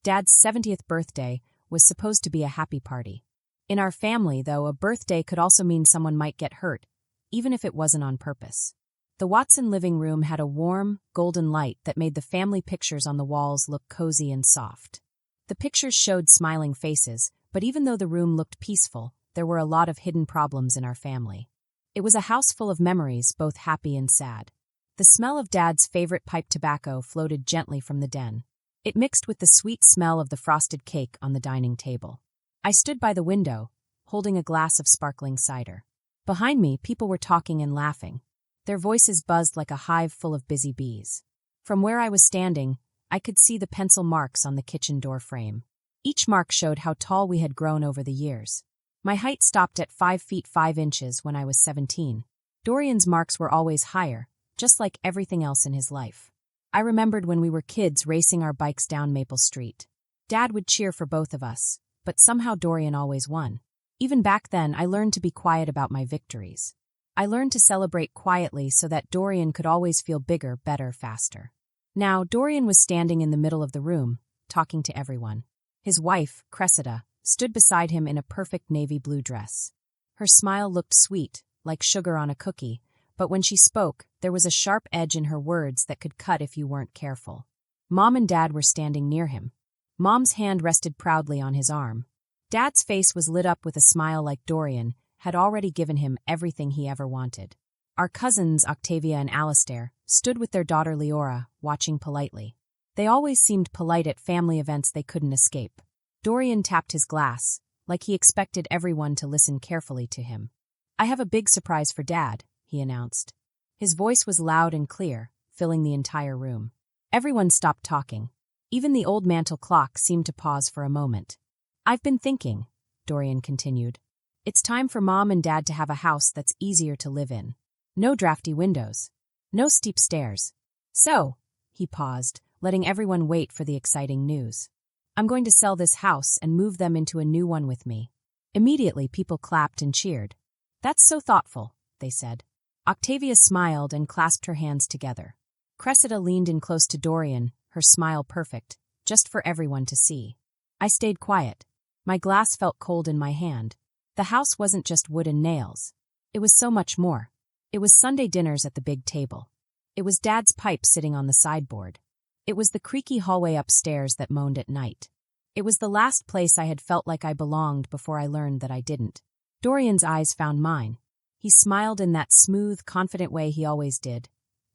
Dad's 70th birthday was supposed to be a happy party. In our family, though, a birthday could also mean someone might get hurt, even if it wasn't on purpose. The Watson living room had a warm, golden light that made the family pictures on the walls look cozy and soft. The pictures showed smiling faces, but even though the room looked peaceful, there were a lot of hidden problems in our family. It was a house full of memories, both happy and sad. The smell of Dad's favorite pipe tobacco floated gently from the den. It mixed with the sweet smell of the frosted cake on the dining table. I stood by the window, holding a glass of sparkling cider. Behind me, people were talking and laughing. Their voices buzzed like a hive full of busy bees. From where I was standing, I could see the pencil marks on the kitchen door frame. Each mark showed how tall we had grown over the years. My height stopped at 5 feet 5 inches when I was 17. Dorian's marks were always higher, just like everything else in his life. I remembered when we were kids racing our bikes down Maple Street. Dad would cheer for both of us, but somehow Dorian always won. Even back then, I learned to be quiet about my victories. I learned to celebrate quietly so that Dorian could always feel bigger, better, faster. Now, Dorian was standing in the middle of the room, talking to everyone. His wife, Cressida, stood beside him in a perfect navy blue dress. Her smile looked sweet, like sugar on a cookie, but when she spoke, there was a sharp edge in her words that could cut if you weren't careful. Mom and Dad were standing near him. Mom's hand rested proudly on his arm. Dad's face was lit up with a smile like Dorian had already given him everything he ever wanted. Our cousins, Octavia and Alastair, stood with their daughter Leora, watching politely. They always seemed polite at family events they couldn't escape. Dorian tapped his glass, like he expected everyone to listen carefully to him. "I have a big surprise for Dad," he announced. His voice was loud and clear, filling the entire room. Everyone stopped talking. Even the old mantel clock seemed to pause for a moment. "I've been thinking," Dorian continued. "It's time for Mom and Dad to have a house that's easier to live in. No drafty windows. No steep stairs. So," he paused, letting everyone wait for the exciting news. "I'm going to sell this house and move them into a new one with me." Immediately, people clapped and cheered. "That's so thoughtful," they said. Octavia smiled and clasped her hands together. Cressida leaned in close to Dorian, her smile perfect, just for everyone to see. I stayed quiet. My glass felt cold in my hand. The house wasn't just wood and nails. It was so much more. It was Sunday dinners at the big table. It was Dad's pipe sitting on the sideboard. It was the creaky hallway upstairs that moaned at night. It was the last place I had felt like I belonged before I learned that I didn't. Dorian's eyes found mine. He smiled in that smooth, confident way he always did,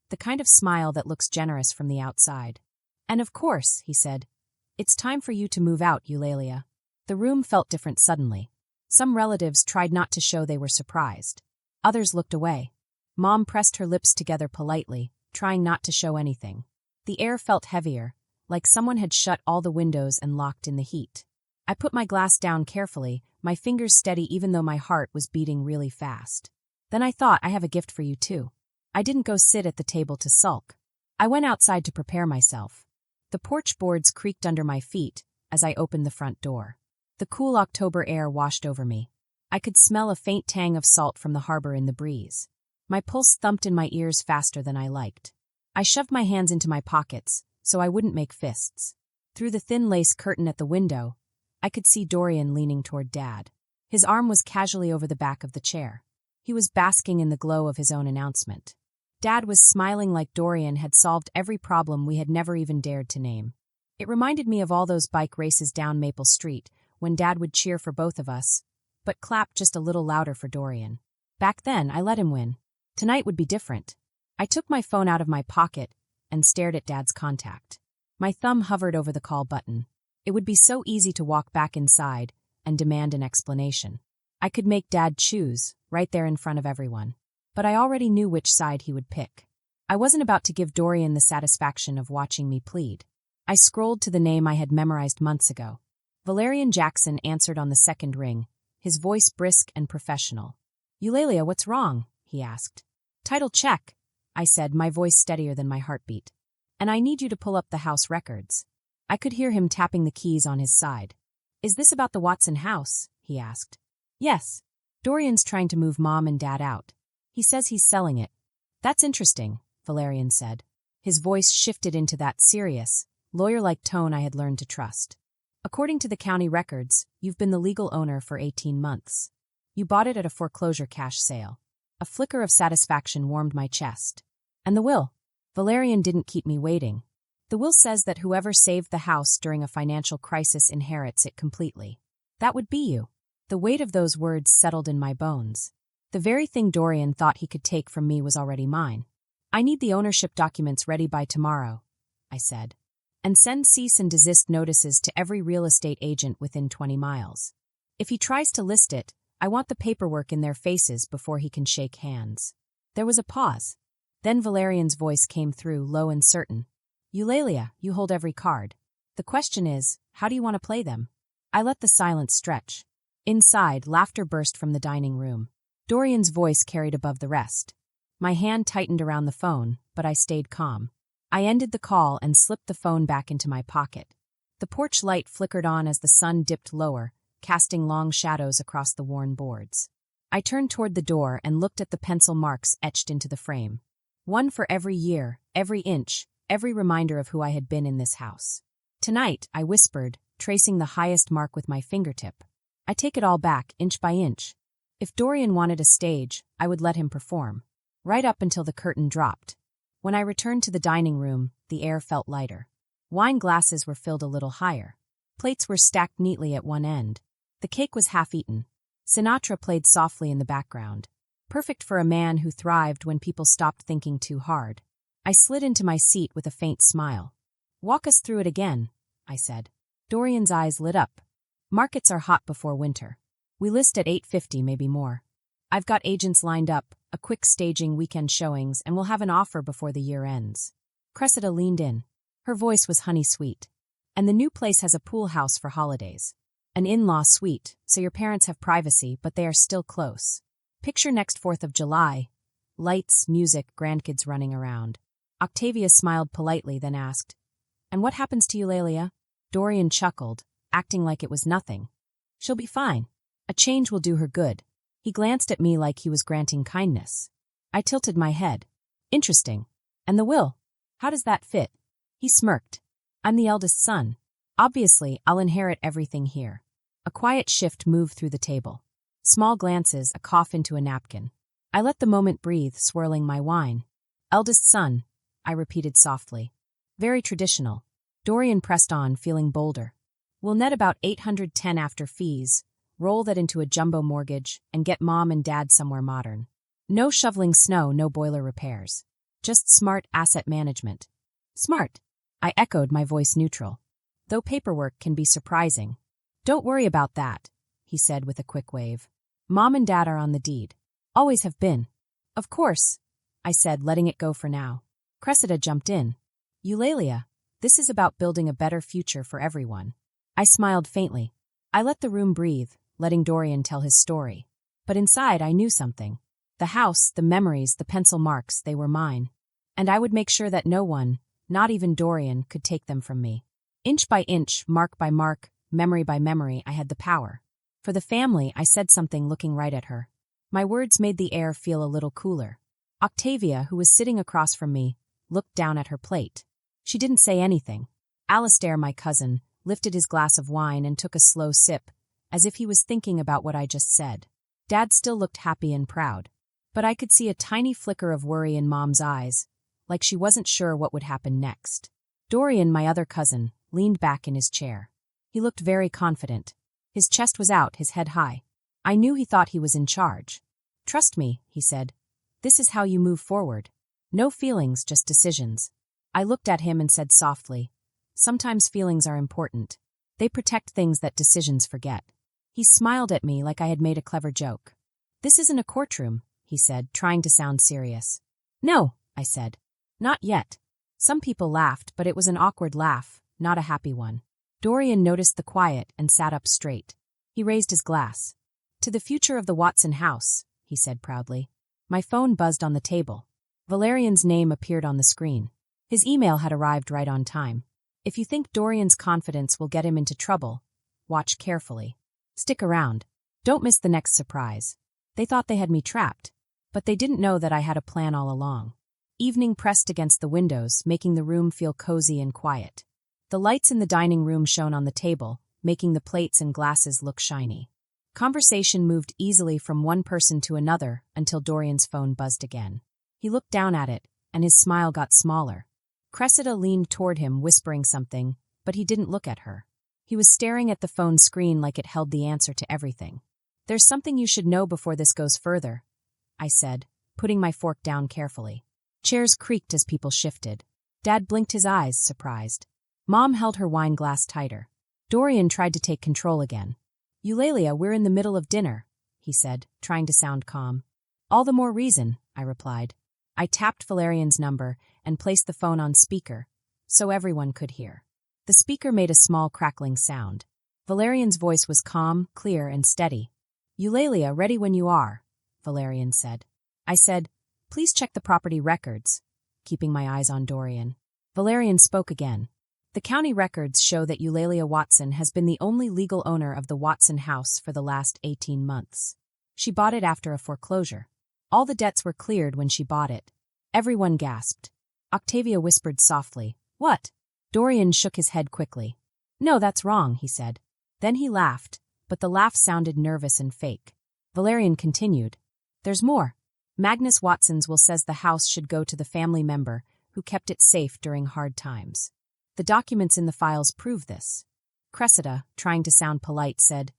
the kind of smile that looks generous from the outside. "And of course," he said, "it's time for you to move out, Eulalia." The room felt different suddenly. Some relatives tried not to show they were surprised. Others looked away. Mom pressed her lips together politely, trying not to show anything. The air felt heavier, like someone had shut all the windows and locked in the heat. I put my glass down carefully, my fingers steady even though my heart was beating really fast. Then I thought, I have a gift for you too. I didn't go sit at the table to sulk. I went outside to prepare myself. The porch boards creaked under my feet as I opened the front door. The cool October air washed over me. I could smell a faint tang of salt from the harbor in the breeze. My pulse thumped in my ears faster than I liked. I shoved my hands into my pockets so I wouldn't make fists. Through the thin lace curtain at the window, I could see Dorian leaning toward Dad. His arm was casually over the back of the chair. He was basking in the glow of his own announcement. Dad was smiling like Dorian had solved every problem we had never even dared to name. It reminded me of all those bike races down Maple Street, when Dad would cheer for both of us, but clap just a little louder for Dorian. Back then, I let him win. Tonight would be different. I took my phone out of my pocket and stared at Dad's contact. My thumb hovered over the call button. It would be so easy to walk back inside and demand an explanation. I could make Dad choose, right there in front of everyone. But I already knew which side he would pick. I wasn't about to give Dorian the satisfaction of watching me plead. I scrolled to the name I had memorized months ago. Valerian Jackson answered on the second ring, his voice brisk and professional. "Eulalia, what's wrong?" he asked. "Title check," I said, my voice steadier than my heartbeat. "And I need you to pull up the house records." I could hear him tapping the keys on his side. "Is this about the Watson house?" he asked. "Yes. Dorian's trying to move Mom and Dad out. He says he's selling it." "That's interesting," Valerian said. His voice shifted into that serious, lawyer-like tone I had learned to trust. According to the county records, you've been the legal owner for 18 months. You bought it at a foreclosure cash sale. A flicker of satisfaction warmed my chest. And the will? Valerian didn't keep me waiting. The will says that whoever saved the house during a financial crisis inherits it completely. That would be you. The weight of those words settled in my bones. The very thing Dorian thought he could take from me was already mine. I need the ownership documents ready by tomorrow, I said. And send cease and desist notices to every real estate agent within 20 miles. If he tries to list it, I want the paperwork in their faces before he can shake hands. There was a pause. Then Valerian's voice came through, low and certain. Eulalia, you hold every card. The question is, how do you want to play them? I let the silence stretch. Inside, laughter burst from the dining room. Dorian's voice carried above the rest. My hand tightened around the phone, but I stayed calm. I ended the call and slipped the phone back into my pocket. The porch light flickered on as the sun dipped lower, casting long shadows across the worn boards. I turned toward the door and looked at the pencil marks etched into the frame. One for every year, every inch, every reminder of who I had been in this house. Tonight, I whispered, tracing the highest mark with my fingertip. I take it all back, inch by inch. If Dorian wanted a stage, I would let him perform. Right up until the curtain dropped. When I returned to the dining room, the air felt lighter. Wine glasses were filled a little higher. Plates were stacked neatly at one end. The cake was half-eaten. Sinatra played softly in the background. Perfect for a man who thrived when people stopped thinking too hard. I slid into my seat with a faint smile. Walk us through it again, I said. Dorian's eyes lit up. Markets are hot before winter. We list at $850, maybe more. I've got agents lined up, a quick staging weekend showings, and we'll have an offer before the year ends. Cressida leaned in. Her voice was honey-sweet. And the new place has a pool house for holidays. An in-law suite, so your parents have privacy, but they are still close. Picture next 4th of July. Lights, music, grandkids running around. Octavia smiled politely, then asked, "And what happens to Eulalia?" Dorian chuckled, acting like it was nothing. "She'll be fine. A change will do her good." He glanced at me like he was granting kindness. I tilted my head. Interesting. And the will? How does that fit? He smirked. I'm the eldest son. Obviously, I'll inherit everything here. A quiet shift moved through the table. Small glances, a cough into a napkin. I let the moment breathe, swirling my wine. Eldest son, I repeated softly. Very traditional. Dorian pressed on, feeling bolder. We'll net about $810 after fees, roll that into a jumbo mortgage, and get mom and dad somewhere modern. No shoveling snow, no boiler repairs. Just smart asset management. Smart, I echoed, my voice neutral. Though paperwork can be surprising. Don't worry about that, he said with a quick wave. Mom and dad are on the deed. Always have been. Of course, I said, letting it go for now. Cressida jumped in. Eulalia, this is about building a better future for everyone. I smiled faintly. I let the room breathe, letting Dorian tell his story. But inside I knew something. The house, the memories, the pencil marks, they were mine. And I would make sure that no one, not even Dorian, could take them from me. Inch by inch, mark by mark, memory by memory, I had the power. For the family, I said something, looking right at her. My words made the air feel a little cooler. Octavia, who was sitting across from me, looked down at her plate. She didn't say anything. Alistair, my cousin, lifted his glass of wine and took a slow sip, as if he was thinking about what I just said. Dad still looked happy and proud. But I could see a tiny flicker of worry in Mom's eyes, like she wasn't sure what would happen next. Dorian, my other cousin, leaned back in his chair. He looked very confident. His chest was out, his head high. I knew he thought he was in charge. Trust me, he said. This is how you move forward. No feelings, just decisions. I looked at him and said softly, sometimes feelings are important. They protect things that decisions forget. He smiled at me like I had made a clever joke. This isn't a courtroom, he said, trying to sound serious. No, I said. Not yet. Some people laughed, but it was an awkward laugh, not a happy one. Dorian noticed the quiet and sat up straight. He raised his glass. To the future of the Watson house, he said proudly. My phone buzzed on the table. Valerian's name appeared on the screen. His email had arrived right on time. If you think Dorian's confidence will get him into trouble, watch carefully. Stick around. Don't miss the next surprise. They thought they had me trapped, but they didn't know that I had a plan all along. Evening pressed against the windows, making the room feel cozy and quiet. The lights in the dining room shone on the table, making the plates and glasses look shiny. Conversation moved easily from one person to another until Dorian's phone buzzed again. He looked down at it, and his smile got smaller. Cressida leaned toward him, whispering something, but he didn't look at her. He was staring at the phone screen like it held the answer to everything. "There's something you should know before this goes further," I said, putting my fork down carefully. Chairs creaked as people shifted. Dad blinked his eyes, surprised. Mom held her wine glass tighter. Dorian tried to take control again. "Eulalia, we're in the middle of dinner," he said, trying to sound calm. "All the more reason," I replied. I tapped Valerian's number and placed the phone on speaker, so everyone could hear. The speaker made a small crackling sound. Valerian's voice was calm, clear, and steady. "Eulalia, ready when you are," Valerian said. I said, "Please check the property records," keeping my eyes on Dorian. Valerian spoke again. "The county records show that Eulalia Watson has been the only legal owner of the Watson house for the last 18 months. She bought it after a foreclosure. All the debts were cleared when she bought it." Everyone gasped. Octavia whispered softly, "What?" Dorian shook his head quickly. "No, that's wrong," he said. Then he laughed, but the laugh sounded nervous and fake. Valerian continued, "There's more. Magnus Watson's will says the house should go to the family member who kept it safe during hard times. The documents in the files prove this." Cressida, trying to sound polite, said,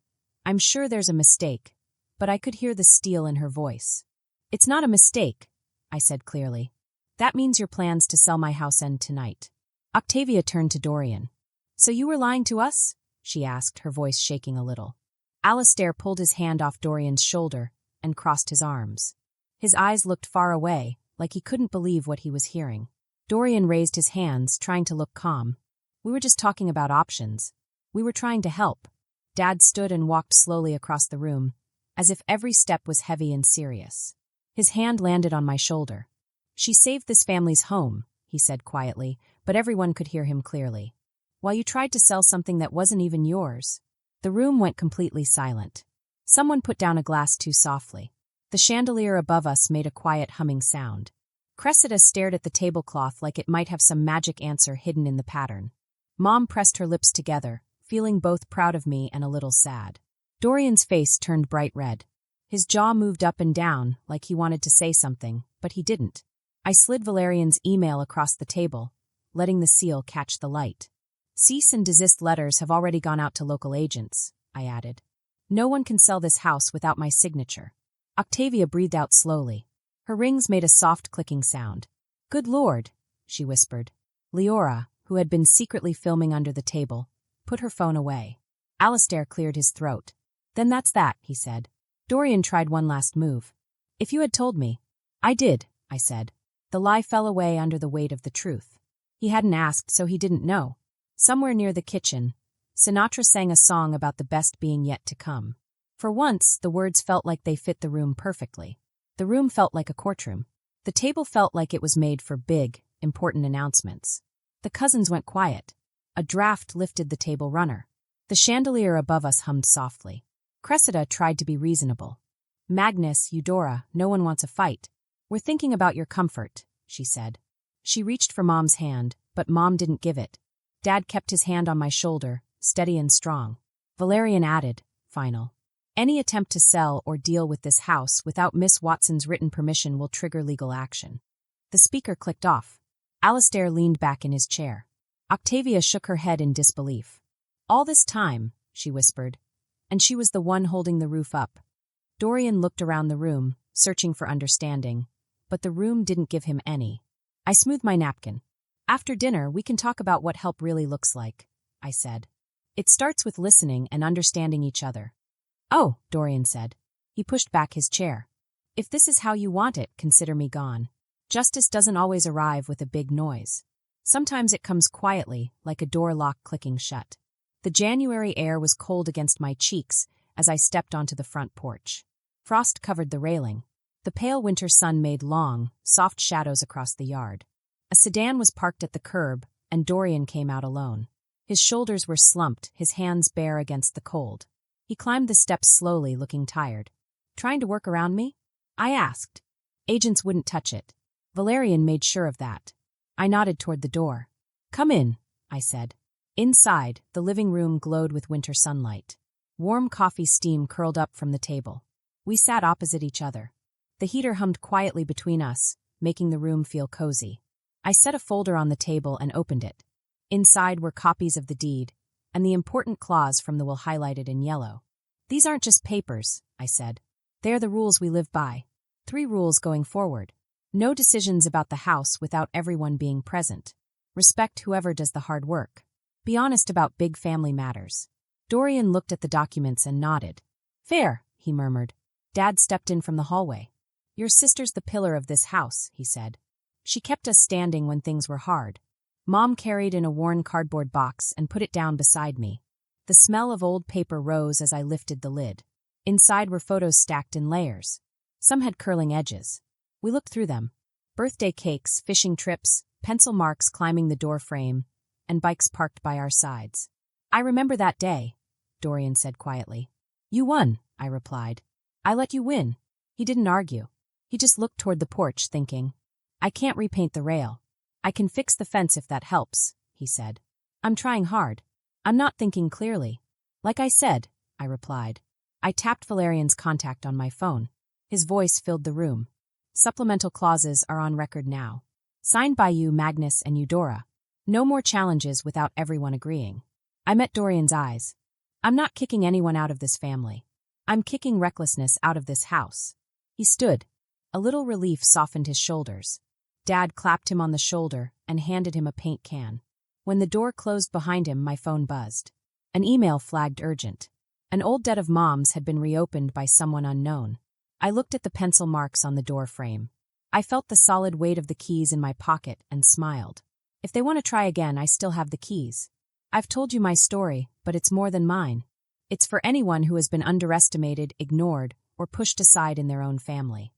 "I'm sure there's a mistake," but I could hear the steel in her voice. "It's not a mistake," I said clearly. "That means your plans to sell my house end tonight." Octavia turned to Dorian. "So you were lying to us?" she asked, her voice shaking a little. Alastair pulled his hand off Dorian's shoulder and crossed his arms. His eyes looked far away, like he couldn't believe what he was hearing. Dorian raised his hands, trying to look calm. "We were just talking about options. We were trying to help." Dad stood and walked slowly across the room, as if every step was heavy and serious. His hand landed on my shoulder. "She saved this family's home," he said quietly, but everyone could hear him clearly. "While you tried to sell something that wasn't even yours." The room went completely silent. Someone put down a glass too softly. The chandelier above us made a quiet humming sound. Cressida stared at the tablecloth like it might have some magic answer hidden in the pattern. Mom pressed her lips together, feeling both proud of me and a little sad. Dorian's face turned bright red. His jaw moved up and down like he wanted to say something, but he didn't. I slid Valerian's email across the table, letting the seal catch the light. "Cease and desist letters have already gone out to local agents," I added. "No one can sell this house without my signature." Octavia breathed out slowly. Her rings made a soft clicking sound. "Good Lord," she whispered. Leora, who had been secretly filming under the table, put her phone away. Alastair cleared his throat. "Then that's that," he said. Dorian tried one last move. "If you had told me." "I did," I said. The lie fell away under the weight of the truth. He hadn't asked, so he didn't know. Somewhere near the kitchen, Sinatra sang a song about the best being yet to come. For once, the words felt like they fit the room perfectly. The room felt like a courtroom. The table felt like it was made for big, important announcements. The cousins went quiet. A draft lifted the table runner. The chandelier above us hummed softly. Cressida tried to be reasonable. "Magnus, Eudora, no one wants a fight. We're thinking about your comfort," she said. She reached for Mom's hand, but Mom didn't give it. Dad kept his hand on my shoulder, steady and strong. Valerian added, final. "Any attempt to sell or deal with this house without Miss Watson's written permission will trigger legal action." The speaker clicked off. Alastair leaned back in his chair. Octavia shook her head in disbelief. "All this time," she whispered, "and she was the one holding the roof up." Dorian looked around the room, searching for understanding, but the room didn't give him any. I smoothed my napkin. "After dinner, we can talk about what help really looks like," I said. "It starts with listening and understanding each other." "Oh," Dorian said. He pushed back his chair. "If this is how you want it, consider me gone. Justice doesn't always arrive with a big noise. Sometimes it comes quietly, like a door lock clicking shut." The January air was cold against my cheeks as I stepped onto the front porch. Frost covered the railing. The pale winter sun made long, soft shadows across the yard. A sedan was parked at the curb, and Dorian came out alone. His shoulders were slumped, his hands bare against the cold. He climbed the steps slowly, looking tired. "Trying to work around me?" I asked. "Agents wouldn't touch it." Valerian made sure of that. I nodded toward the door. "Come in," I said. Inside, the living room glowed with winter sunlight. Warm coffee steam curled up from the table. We sat opposite each other. The heater hummed quietly between us, making the room feel cozy. I set a folder on the table and opened it. Inside were copies of the deed, and the important clause from the will highlighted in yellow. "These aren't just papers," I said. "They are the rules we live by. 3 rules going forward. No decisions about the house without everyone being present. Respect whoever does the hard work. Be honest about big family matters." Dorian looked at the documents and nodded. "Fair," he murmured. Dad stepped in from the hallway. "Your sister's the pillar of this house," he said. "She kept us standing when things were hard." Mom carried in a worn cardboard box and put it down beside me. The smell of old paper rose as I lifted the lid. Inside were photos stacked in layers. Some had curling edges. We looked through them. Birthday cakes, fishing trips, pencil marks climbing the door frame, and bikes parked by our sides. "I remember that day," Dorian said quietly. "You won," I replied. "I let you win." He didn't argue. He just looked toward the porch, thinking. "I can't repaint the rail. I can fix the fence if that helps," he said. "I'm trying hard. I'm not thinking clearly." "Like I said," I replied. I tapped Valerian's contact on my phone. His voice filled the room. "Supplemental clauses are on record now. Signed by you, Magnus, and Eudora. No more challenges without everyone agreeing." I met Dorian's eyes. "I'm not kicking anyone out of this family. I'm kicking recklessness out of this house." He stood. A little relief softened his shoulders. Dad clapped him on the shoulder and handed him a paint can. When the door closed behind him, my phone buzzed. An email flagged urgent. An old debt of Mom's had been reopened by someone unknown. I looked at the pencil marks on the door frame. I felt the solid weight of the keys in my pocket and smiled. If they want to try again, I still have the keys. I've told you my story, but it's more than mine. It's for anyone who has been underestimated, ignored, or pushed aside in their own family.